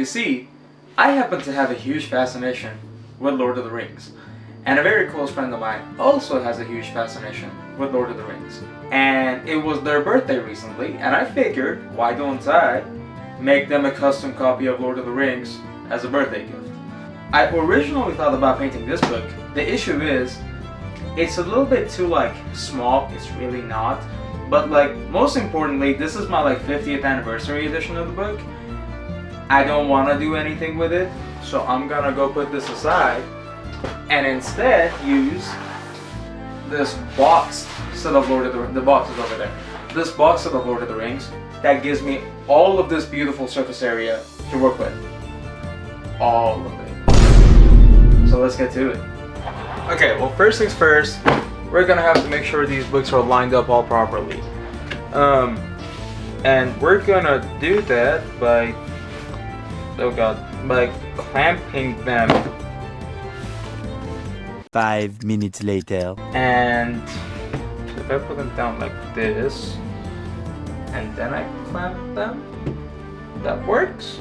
You see, I happen to have a huge fascination with Lord of the Rings. And a very close friend of mine also has a huge fascination with Lord of the Rings. And it was their birthday recently, and I figured, why don't I make them a custom copy of Lord of the Rings as a birthday gift. I originally thought about painting this book. The issue is, it's a little bit too small. It's really not. But most importantly, this is my 50th anniversary edition of the book. I don't want to do anything with it, so I'm gonna go put this aside and instead use this box set of the box is over there. This box set of Lord of the Rings that gives me all of this beautiful surface area to work with. All of it. So let's get to it. Okay, well, first things first, we're gonna have to make sure these books are lined up all properly. And we're gonna do that by, by clamping them. 5 minutes later. And if I put them down like this, and then I clamp them, that works.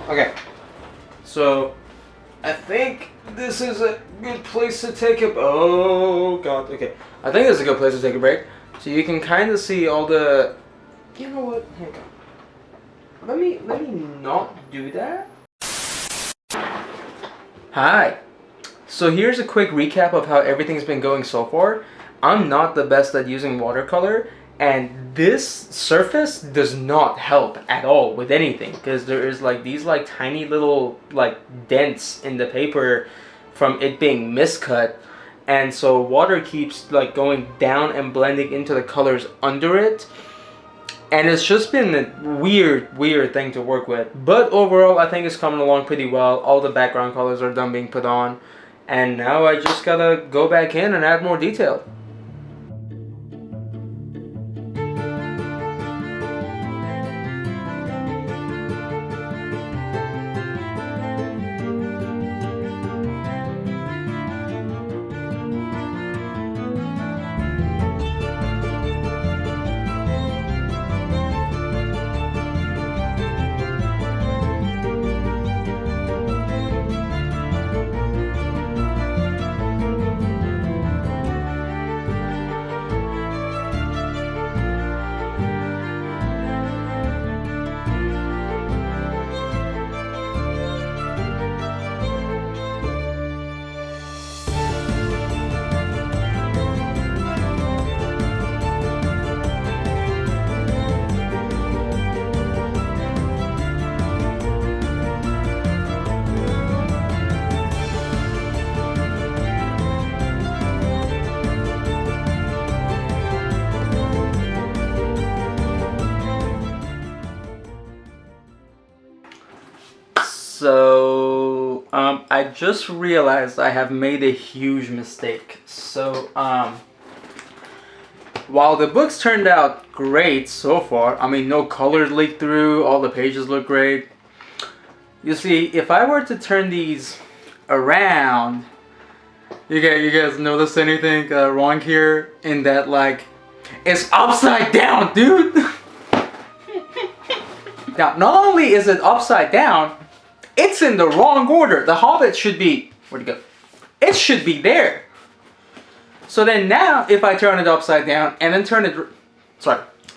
Okay, so I think this is a good place to take a oh god, okay. I think this is a good place to take a break. So you can kind of see all the, you know what, hang on. Let me not do that. Hi. So here's a quick recap of how everything's been going so far. I'm not the best at using watercolor, and this surface does not help at all with anything because there is these tiny little dents in the paper from it being miscut, and so water keeps going down and blending into the colors under it, and it's just been a weird thing to work with. But overall, I think it's coming along pretty well. All the background colors are done being put on, and now I just gotta go back in and add more detail. So, I just realized I have made a huge mistake. So, while the books turned out great so far, I mean, no colors leaked through, all the pages look great. You see, if I were to turn these around, you guys notice anything wrong here? In that, it's upside down, dude! Now, not only is it upside down, it's in the wrong order. The Hobbit should be, where'd it go? It should be there. So then now, if I turn it upside down and then turn it,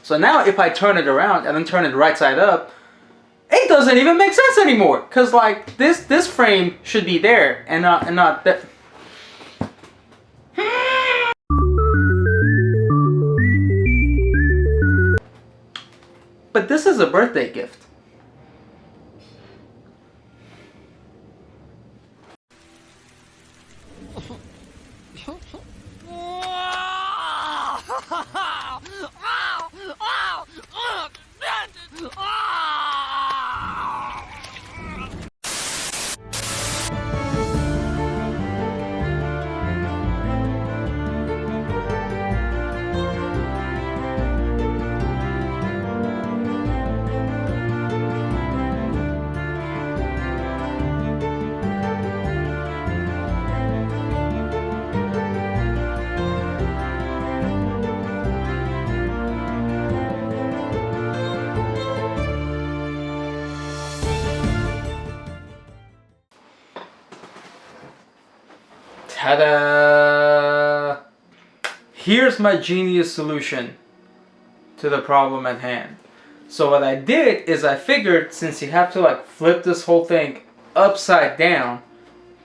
So now if I turn it around and then turn it right side up, it doesn't even make sense anymore. Cause like this frame should be there and not that. But this is a birthday gift. Ta-da! Here's my genius solution to the problem at hand. So what I did is I figured, since you have to like flip this whole thing upside down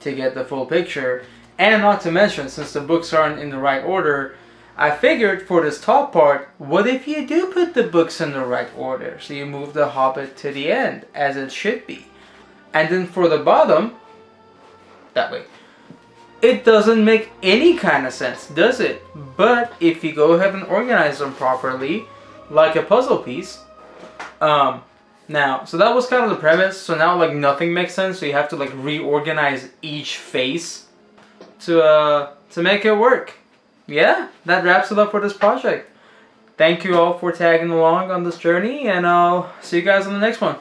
to get the full picture, and not to mention since the books aren't in the right order, I figured for this top part, what if you do put the books in the right order? So you move the Hobbit to the end, as it should be. And then for the bottom, that way. It doesn't make any kind of sense, does it? But if you go ahead and organize them properly, like a puzzle piece, now, so that was kind of the premise. So now like nothing makes sense. So you have to like reorganize each face to make it work. Yeah, that wraps it up for this project. Thank you all for tagging along on this journey, and I'll see you guys on the next one.